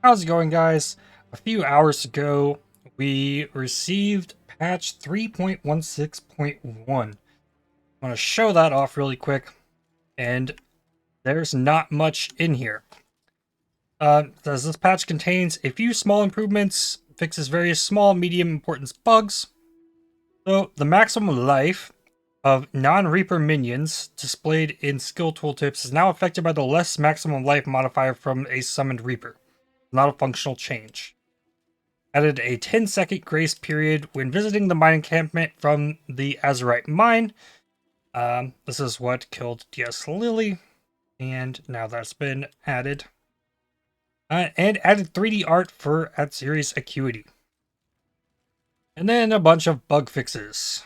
How's it going, guys? A few hours ago, we received patch 3.16.1. I'm going to show that off really quick, and there's not much in here. This patch contains a few small improvements, fixes various small, medium importance bugs. So, the maximum life of non-Reaper minions displayed in skill tooltips is now affected by the less maximum life modifier from a summoned Reaper. Not a functional change. Added a 10-second grace period when visiting the mine encampment from the Azurite mine. This is what killed DS Lily, and now that's been added. And added 3D art for Atziri's Acuity. And then a bunch of bug fixes.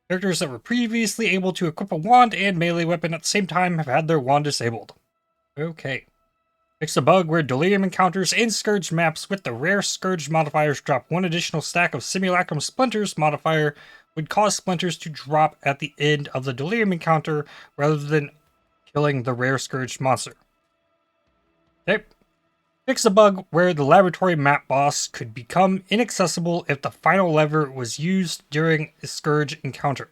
Characters that were previously able to equip a wand and melee weapon at the same time have had their wand disabled. Okay. Fix a bug where Delirium encounters and Scourge maps with the rare Scourge modifiers drop one additional stack of Simulacrum Splinters modifier would cause Splinters to drop at the end of the Delirium encounter rather than killing the rare Scourge monster. Okay. Fix a bug where the laboratory map boss could become inaccessible if the final lever was used during a Scourge encounter.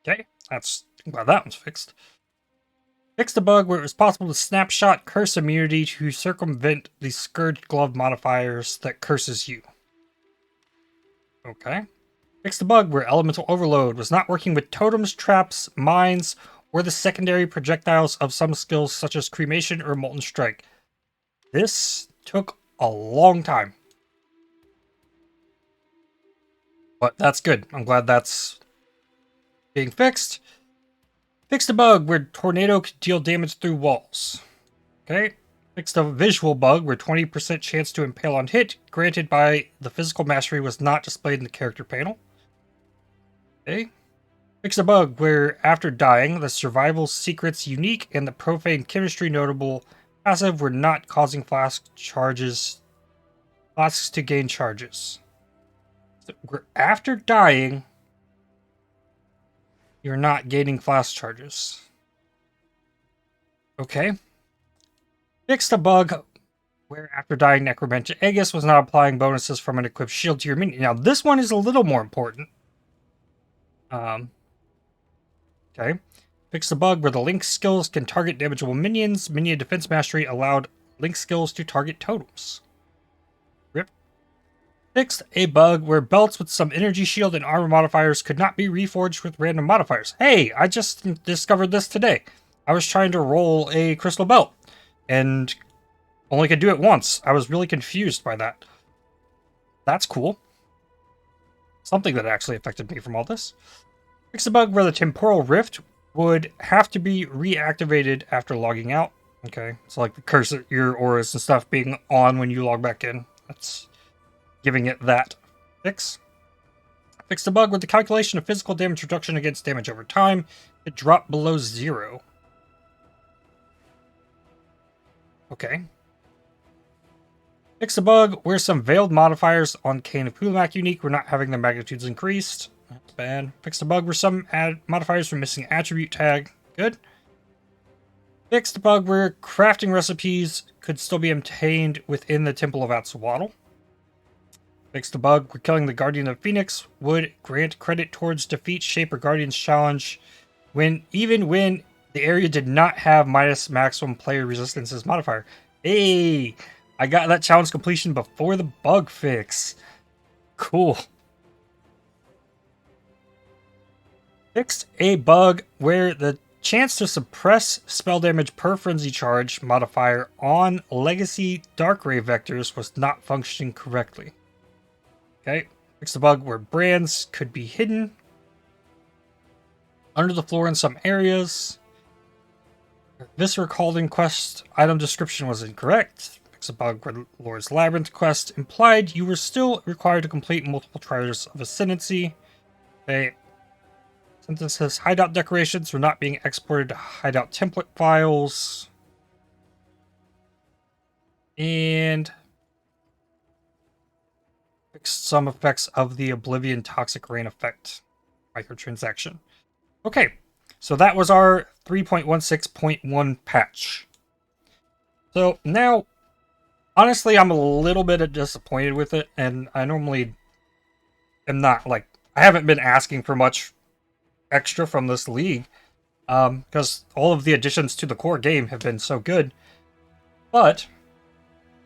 Okay, I'm glad that one's fixed. Fixed a bug where it was possible to snapshot curse immunity to circumvent the Scourge glove modifiers that curses you. Okay. Fixed a bug where elemental overload was not working with totems, traps, mines, or the secondary projectiles of some skills such as cremation or molten strike. This took a long time. But that's good. I'm glad that's being fixed. Fixed a bug where tornado could deal damage through walls. Okay. Fixed a visual bug where 20% chance to impale on hit granted by the physical mastery was not displayed in the character panel. Okay. Fixed a bug where after dying, the survival secrets unique and the profane chemistry notable passive were not causing flasks to gain charges. So we're after dying, you're not gaining flask charges. Okay. Fixed a bug where after dying Necromancer Aegis was not applying bonuses from an equipped shield to your minion. Now this one is a little more important. Okay. Fixed a bug where the Link skills can target damageable minions. Minion defense mastery allowed Link skills to target totems. Rip. Fixed a bug where belts with some energy shield and armor modifiers could not be reforged with random modifiers. Hey, I just discovered this today. I was trying to roll a crystal belt and only could do it once. I was really confused by that. That's cool. Something that actually affected me from all this. Fixed a bug where the temporal rift would have to be reactivated after logging out. Okay, so like the curse at your auras and stuff being on when you log back in. That's giving it that fix. Fixed a bug with the calculation of physical damage reduction against damage over time. It dropped below 0. Okay. Fixed a bug where some veiled modifiers on Cane of Pulamak unique were not having their magnitudes increased. That's bad. Fixed a bug where some modifiers were missing attribute tag. Good. Fixed a bug where crafting recipes could still be obtained within the Temple of Atzwatl. Fixed a bug where killing the Guardian of Phoenix would grant credit towards defeat Shaper Guardian's challenge even when the area did not have minus maximum player resistances modifier. Hey, I got that challenge completion before the bug fix. Cool. Fixed a bug where the chance to suppress spell damage per frenzy charge modifier on legacy Darkray vectors was not functioning correctly. Okay. Fixed a bug where brands could be hidden under the floor in some areas. This recalled quest item description was incorrect. Fixed a bug where Lord's Labyrinth quest implied you were still required to complete multiple trials of Ascendancy. Okay. Synthesis hideout decorations were not being exported to hideout template files. And fixed some effects of the Oblivion Toxic Rain effect microtransaction. Okay, so that was our 3.16.1 patch. So now Honestly, I'm a little bit disappointed with it, and I normally am not, like, I haven't been asking for much extra from this league, because all of the additions to the core game have been so good. But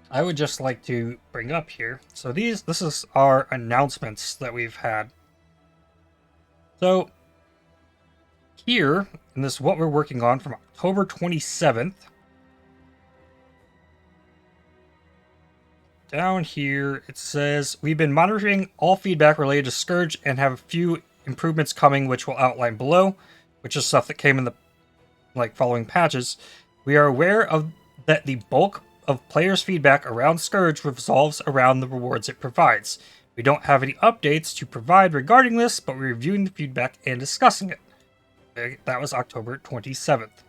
I would just like to bring up here. So this is our announcements that we've had. So here, and this is what we're working on from October 27th. Down here, it says, we've been monitoring all feedback related to Scourge and have a few improvements coming, which we'll outline below, which is stuff that came in the following patches. We are aware of that the bulk of players' feedback around Scourge revolves around the rewards it provides. We don't have any updates to provide regarding this, but we're reviewing the feedback and discussing it. That was October 27th.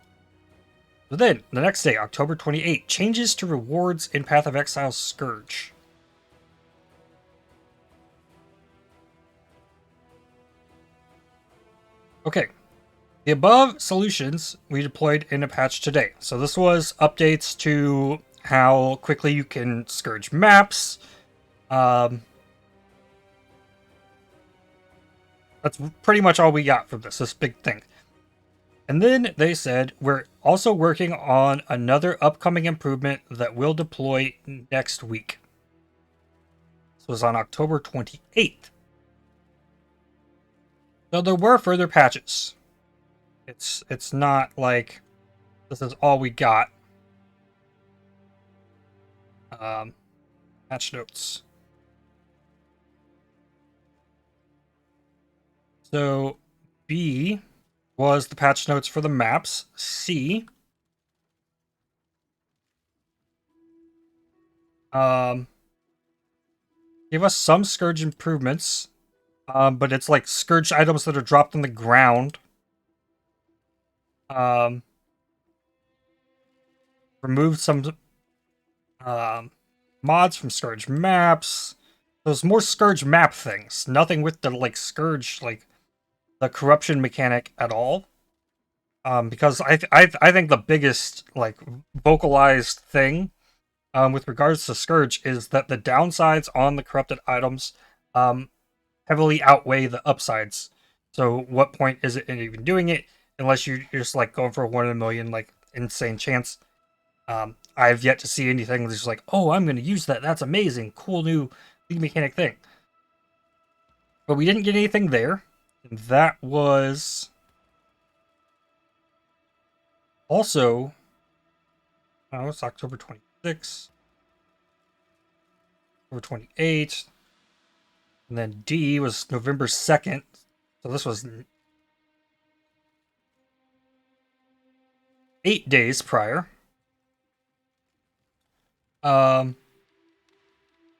So then, the next day, October 28th, changes to rewards in Path of Exile's Scourge. Okay, the above solutions we deployed in a patch today. So this was updates to how quickly you can Scourge maps. That's pretty much all we got from this big thing. And then they said, we're also working on another upcoming improvement that we'll deploy next week. This was on October 28th. So there were further patches. It's not like this is all we got. Patch notes. So B was the patch notes for the maps. C gave us some Scourge improvements, but it's like Scourge items that are dropped on the ground. Removed some mods from Scourge maps. There's more Scourge map things. Nothing with the Scourge the corruption mechanic at all. Because I think the biggest vocalized thing with regards to Scourge is that the downsides on the corrupted items heavily outweigh the upsides. So what point is it in even doing it unless you're just going for a 1 in a million insane chance? I've yet to see anything that's just oh, I'm going to use that. That's amazing. Cool new league mechanic thing. But we didn't get anything there. And that was also, it's October 26th, October 28th, and then D was November 2nd. So this was 8 days prior.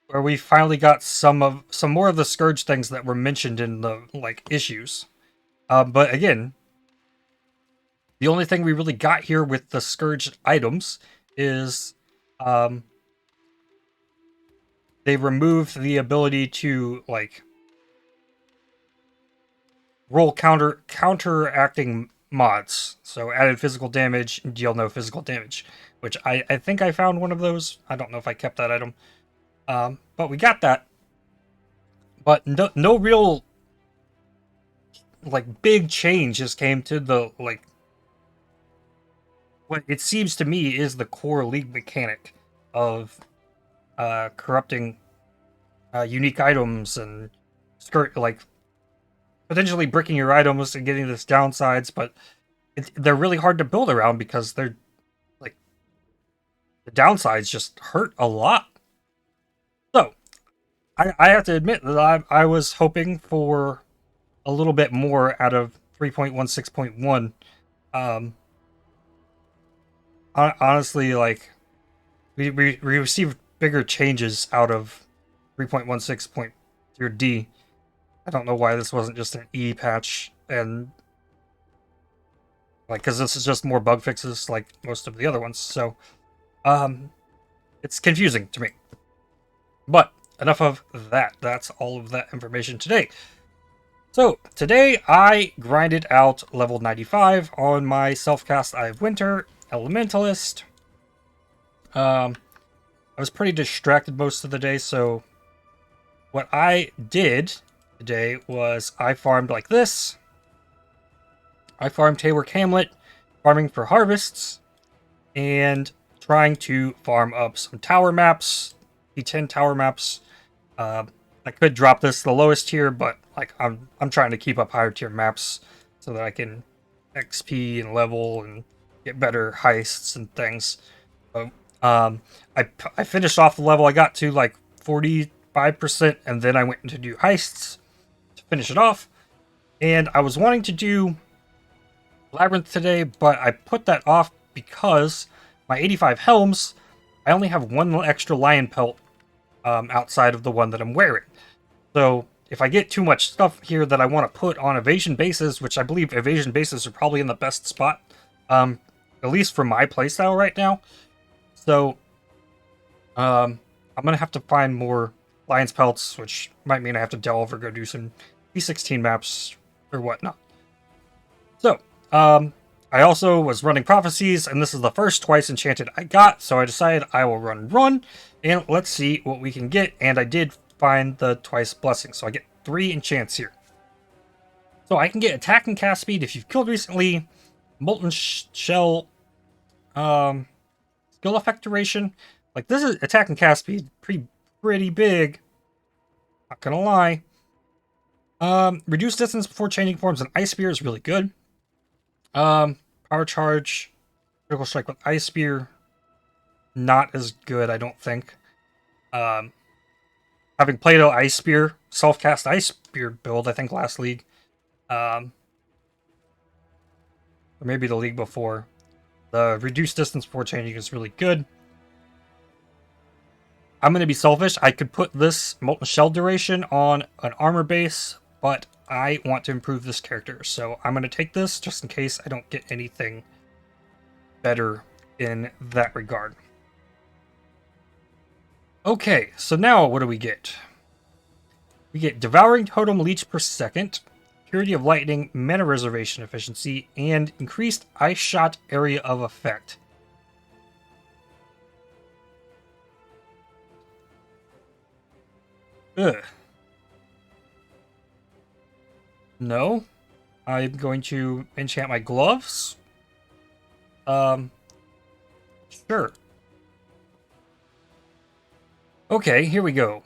Where we finally got some more of the Scourge things that were mentioned in the issues. But again, the only thing we really got here with the Scourge items is they removed the ability to roll counteracting mods. So added physical damage and deal no physical damage, which I think I found one of those. I don't know if I kept that item. But we got that. But no real big changes came to the what it seems to me is the core league mechanic of corrupting unique items and potentially bricking your items and getting this downsides, but they're really hard to build around because they're the downsides just hurt a lot. So I have to admit that I was hoping for a little bit more out of 3.16.1. Honestly, we received bigger changes out of 3.16.0D. I don't know why this wasn't just an E patch, and because this is just more bug fixes like most of the other ones. So, it's confusing to me. But enough of that. That's all of that information today. So, today I grinded out level 95 on my self-cast Eye of Winter Elementalist. I was pretty distracted most of the day, so what I did today was I farmed like this. I farmed Hayward Hamlet, farming for harvests, and trying to farm up some tower maps, P10 tower maps. I could drop this to the lowest tier, but like I'm trying to keep up higher tier maps so that I can XP and level and get better heists and things. So, I finished off the level. I got to like 45%, and then I went to do heists to finish it off. And I was wanting to do Labyrinth today, but I put that off because my 85 helms, I only have one extra lion pelt outside of the one that I'm wearing. So if I get too much stuff here that I want to put on evasion bases, which I believe evasion bases are probably in the best spot, at least for my playstyle right now. So I'm going to have to find more lion's pelts, which might mean I have to delve or go do some P16 maps or whatnot. So, I also was running prophecies, and this is the first twice enchanted I got, so I decided I will run, and let's see what we can get. And I did find the twice blessing, so I get 3 enchants here. So I can get attack and cast speed if you've killed recently, molten shell, skill effect duration. Like, this is attack and cast speed, pretty big. Not gonna lie. Reduce distance before changing forms and ice spear is really good. Power charge, critical strike with ice spear, not as good, I don't think. Having played an ice spear, self-cast ice spear build, I think last league, or maybe the league before, the reduced distance before changing is really good. I'm going to be selfish. I could put this molten shell duration on an armor base, but I want to improve this character, so I'm going to take this just in case I don't get anything better in that regard. Okay, so now what do we get? We get Devouring Totem Leech per second, Purity of Lightning, Mana Reservation Efficiency, and Increased Ice Shot Area of Effect. Ugh. No. I'm going to enchant my gloves. Sure. Okay, here we go.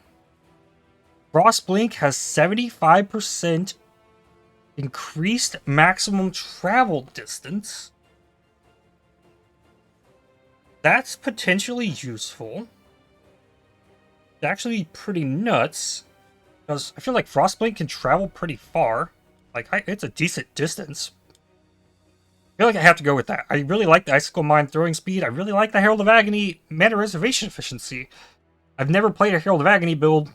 Frostblink has 75% increased maximum travel distance. That's potentially useful. It's actually pretty nuts, because I feel like Frostblink can travel pretty far. Like, it's a decent distance. I feel like I have to go with that. I really like the Icicle Mine throwing speed. I really like the Herald of Agony mana reservation efficiency. I've never played a Herald of Agony build,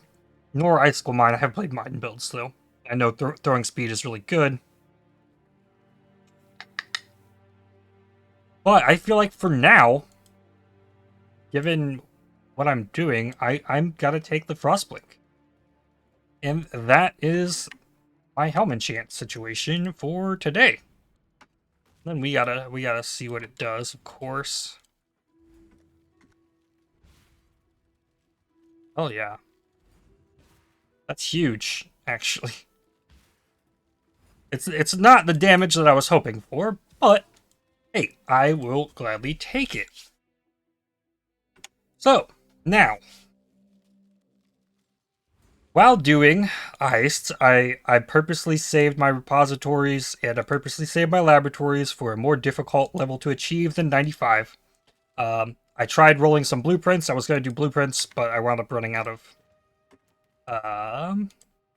nor Icicle Mine. I have played Mine builds, though. I know throwing speed is really good. But I feel like for now, given what I'm doing, I'm gotta take the Frostblink. And that is my helm enchant situation for today. Then we gotta see what it does, of course. Oh yeah. That's huge, actually. It's not the damage that I was hoping for, but hey, I will gladly take it. So, now, while doing heists, I purposely saved my repositories and I purposely saved my laboratories for a more difficult level to achieve than 95. I tried rolling some blueprints. I was going to do blueprints, but I wound up running out of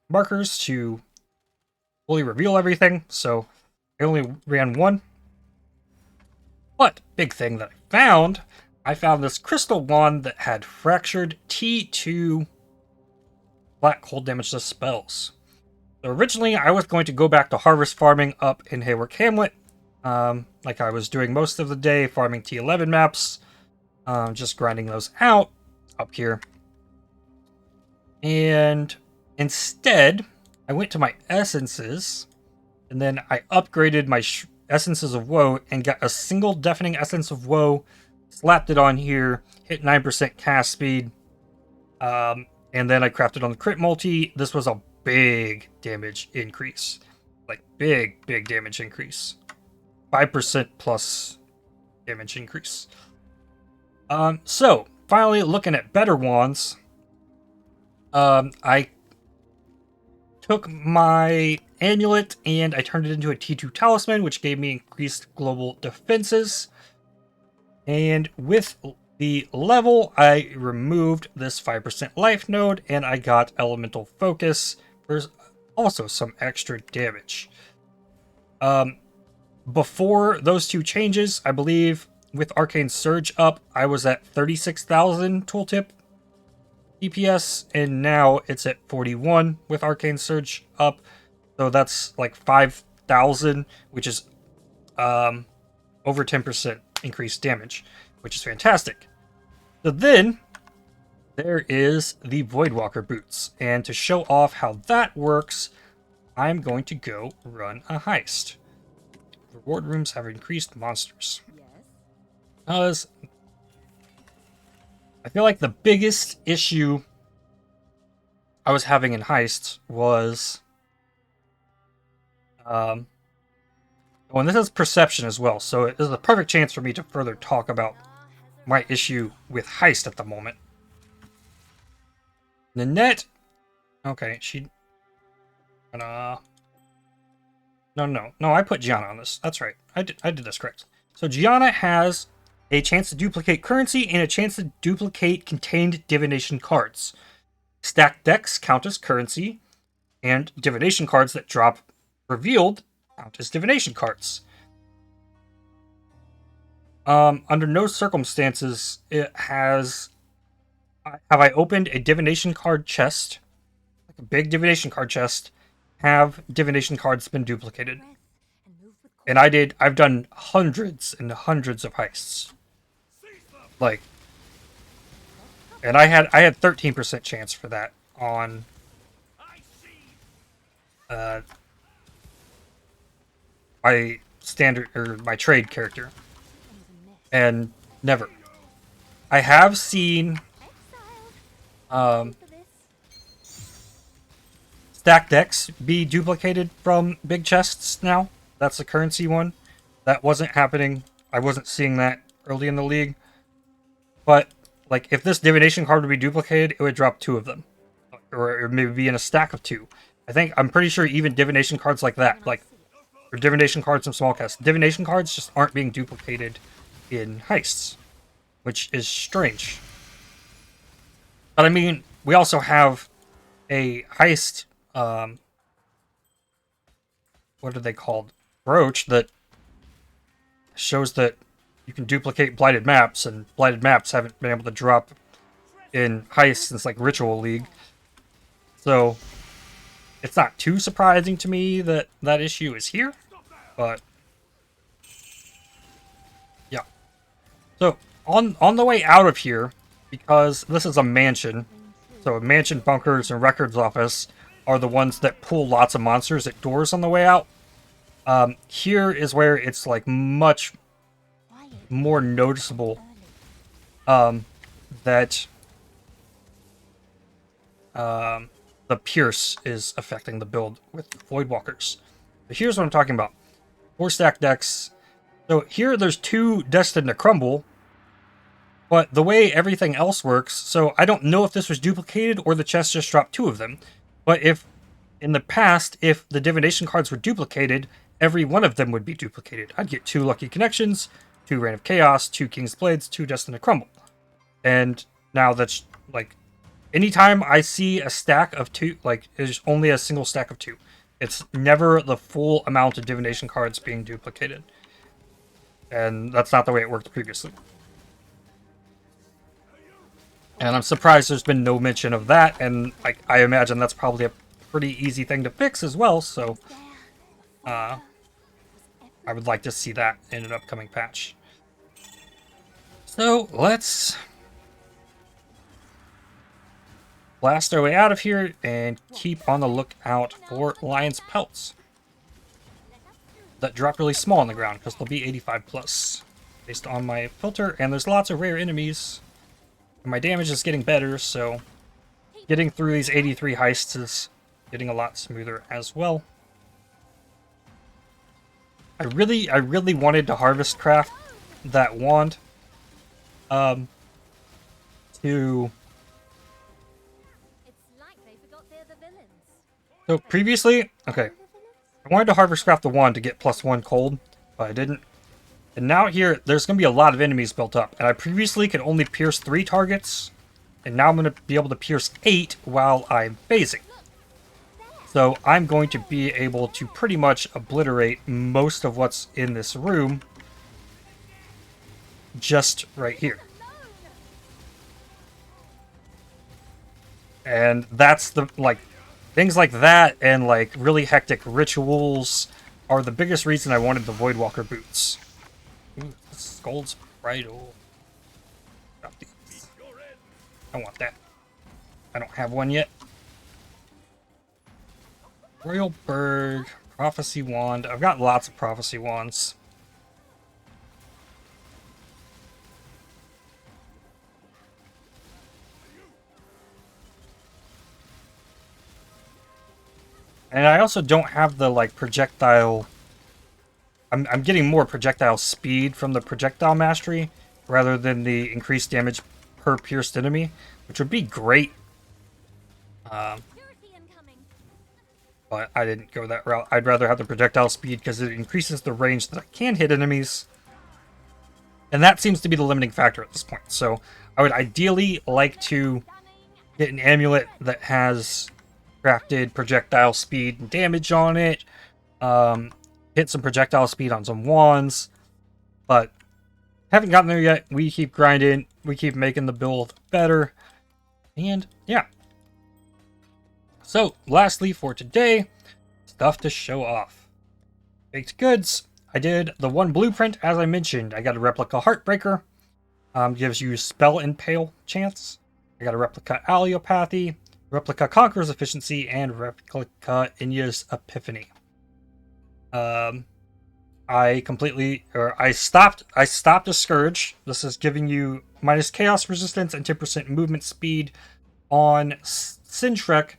markers to fully reveal everything, so I only ran one. But, big thing that I found this crystal wand that had fractured T2 black cold damage to spells. So originally, I was going to go back to harvest farming up in Hayward Hamlet, like I was doing most of the day, farming T11 maps, just grinding those out up here. And instead, I went to my essences, and then I upgraded my essences of woe and got a single deafening essence of woe slapped it on here, hit 9% cast speed, and then I crafted on the crit multi. This was a big damage increase. Like, big damage increase. 5% plus damage increase. So, finally looking at better wands, I took my amulet and I turned it into a T2 talisman, which gave me increased global defenses. And with the level, I removed this 5% life node and I got elemental focus for also some extra damage. Before those two changes, I believe with Arcane Surge up, I was at 36,000 tooltip DPS, and now it's at 41 with Arcane Surge up. So that's like 5,000, which is over 10% increased damage, which is fantastic. So then there is the Voidwalker boots, and to show off how that works, I'm going to go run a heist. Reward rooms have increased monsters. Because I feel like the biggest issue I was having in heists was, and this is perception as well, so it is a perfect chance for me to further talk about my issue with heist at the moment. Nanette, okay, she, no, I put Gianna on this. That's right, I did this correct. So Gianna has a chance to duplicate currency and a chance to duplicate contained divination cards. Stacked decks count as currency, and divination cards that drop revealed count as divination cards. Under no circumstances have I opened a divination card chest, like a big divination card chest, have divination cards been duplicated. And I've done hundreds and hundreds of heists. Like, and I had 13% chance for that on my standard or my trade character, and never. I have seen stack decks be duplicated from big chests now. That's the currency one. That wasn't happening. I wasn't seeing that early in the league. But, like, if this divination card would be duplicated, it would drop 2 of them. Or it maybe be in a stack of 2. I'm pretty sure even divination cards like that, like, or divination cards from small casts, divination cards just aren't being duplicated in heists, which is strange. But I mean, we also have a heist, what are they called? Brooch that shows that you can duplicate blighted maps, and blighted maps haven't been able to drop in heists since like Ritual League. So it's not too surprising to me that that issue is here, but yeah. So on the way out of here, because this is a mansion, so mansion bunkers and records office are the ones that pull lots of monsters at doors on the way out. Here is where it's like much more noticeable that the Pierce is affecting the build with Voidwalkers. But here's what I'm talking about. 4 stack decks. So here there's 2 destined to crumble, but the way everything else works, so I don't know if this was duplicated or the chest just dropped 2 of them. But if in the past, if the divination cards were duplicated, every one of them would be duplicated. I'd get 2 Lucky Connections, 2 Reign of Chaos, 2 King's Blades, 2 Destined to Crumble. And now that's, like, anytime I see a stack of 2, like, there's only a single stack of 2. It's never the full amount of divination cards being duplicated. And that's not the way it worked previously. And I'm surprised there's been no mention of that, and like I imagine that's probably a pretty easy thing to fix as well, so I would like to see that in an upcoming patch. So let's blast our way out of here and keep on the lookout for Lion's Pelts that drop really small on the ground because they'll be 85 plus. based on my filter, and there's lots of rare enemies. And my damage is getting better, so getting through these 83 heists is getting a lot smoother as well. I really wanted to harvest craft that wand. To So previously, okay, I wanted to harvest craft the wand to get +1 cold, but I didn't. And now here, there's going to be a lot of enemies built up. And I previously could only pierce 3 targets, and now I'm going to be able to pierce 8 while I'm phasing. So I'm going to be able to pretty much obliterate most of what's in this room just right here. And that's the, like, things like that and, like, really hectic rituals are the biggest reason I wanted the Voidwalker boots. Ooh, Scourge bridle. I want that. I don't have one yet. Royal Berg, Prophecy Wand. I've got lots of Prophecy Wands. And I also don't have the, like, projectile... I'm getting more projectile speed from the projectile mastery rather than the increased damage per pierced enemy, which would be great. But I didn't go that route. I'd rather have the projectile speed because it increases the range that I can hit enemies. And that seems to be the limiting factor at this point. So I would ideally like to get an amulet that has crafted projectile speed and damage on it. Hit some projectile speed on some wands. But haven't gotten there yet. We keep grinding. We keep making the build better. And yeah. So, lastly for today, stuff to show off. Baked goods. I did the one blueprint, as I mentioned. I got a replica Heartbreaker. Gives you Spell Impale chance. I got a replica Allopathy, replica Conqueror's Efficiency, and replica Inya's Epiphany. I stopped a Scourge. This is giving you minus chaos resistance and 10% movement speed on Sintrek,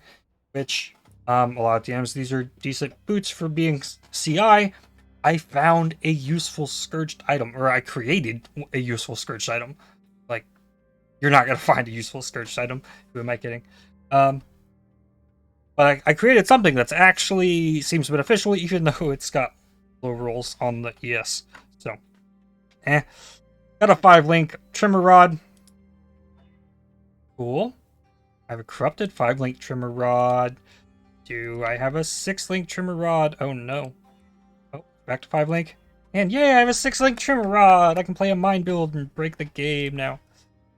which a lot of times these are decent boots for being CI. I found a useful Scourged item, or I created a useful Scourged item. Like, you're not gonna find a useful Scourged item. Who am I kidding? But I created something that's actually seems beneficial, even though it's got low rolls on the ES. So, got a 5-link trimmer rod. Cool. I have a corrupted 5-link trimmer rod. Do I have a 6-link trimmer rod? Oh no. Oh, back to 5-link. And yay, I have a 6-link trimmer rod! I can play a mine build and break the game now.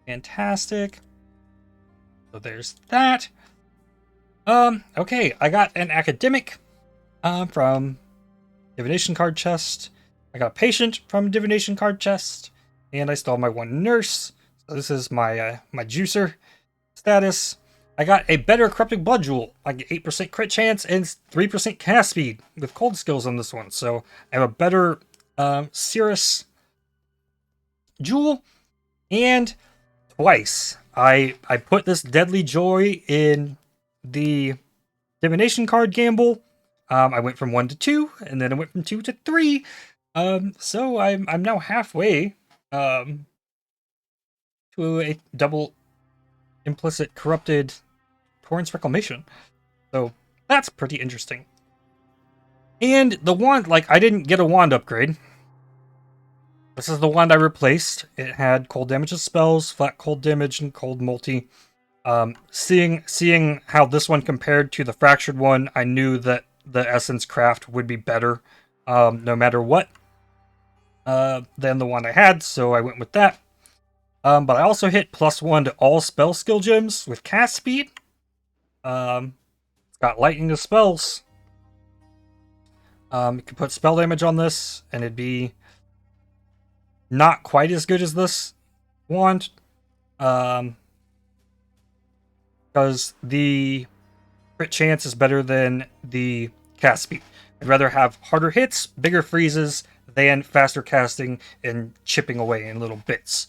Fantastic. So there's that. Okay, I got an academic from Divination card chest. I got a patient from Divination card chest. And I still have my one nurse. So this is my my juicer status. I got a better Corrupting Blood Jewel. I get 8% crit chance and 3% cast speed with cold skills on this one. So I have a better Cirrus Jewel. And twice I put this Deadly Joy in the Divination card gamble. I went from 1 to 2, and then I went from 2 to 3. So I'm now halfway to a double implicit corrupted Torrent's Reclamation. So that's pretty interesting. And the wand, like, I didn't get a wand upgrade. This is the wand I replaced. It had cold damage of spells, flat cold damage, and cold multi. Seeing how this one compared to the fractured one, I knew that the Essence Craft would be better, no matter what, than the one I had, so I went with that. But I also hit +1 to all spell skill gems with cast speed. It's got lightning of spells. You can put spell damage on this, and it'd be not quite as good as this wand. Because the crit chance is better than the cast speed. I'd rather have harder hits, bigger freezes, than faster casting and chipping away in little bits.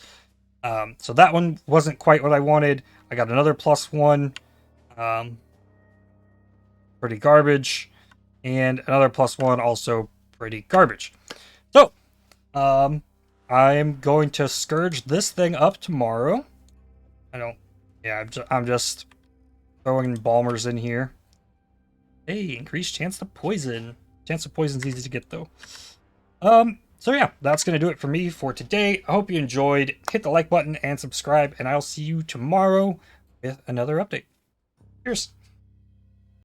So that one wasn't quite what I wanted. I got another +1. Pretty garbage. And another +1, also pretty garbage. So, I'm going to Scourge this thing up tomorrow. I'm just throwing Balmers in here. Hey, increased chance to poison. Chance of poison's easy to get, though. So yeah, that's going to do it for me for today. I hope you enjoyed. Hit the like button and subscribe, and I'll see you tomorrow with another update. Cheers.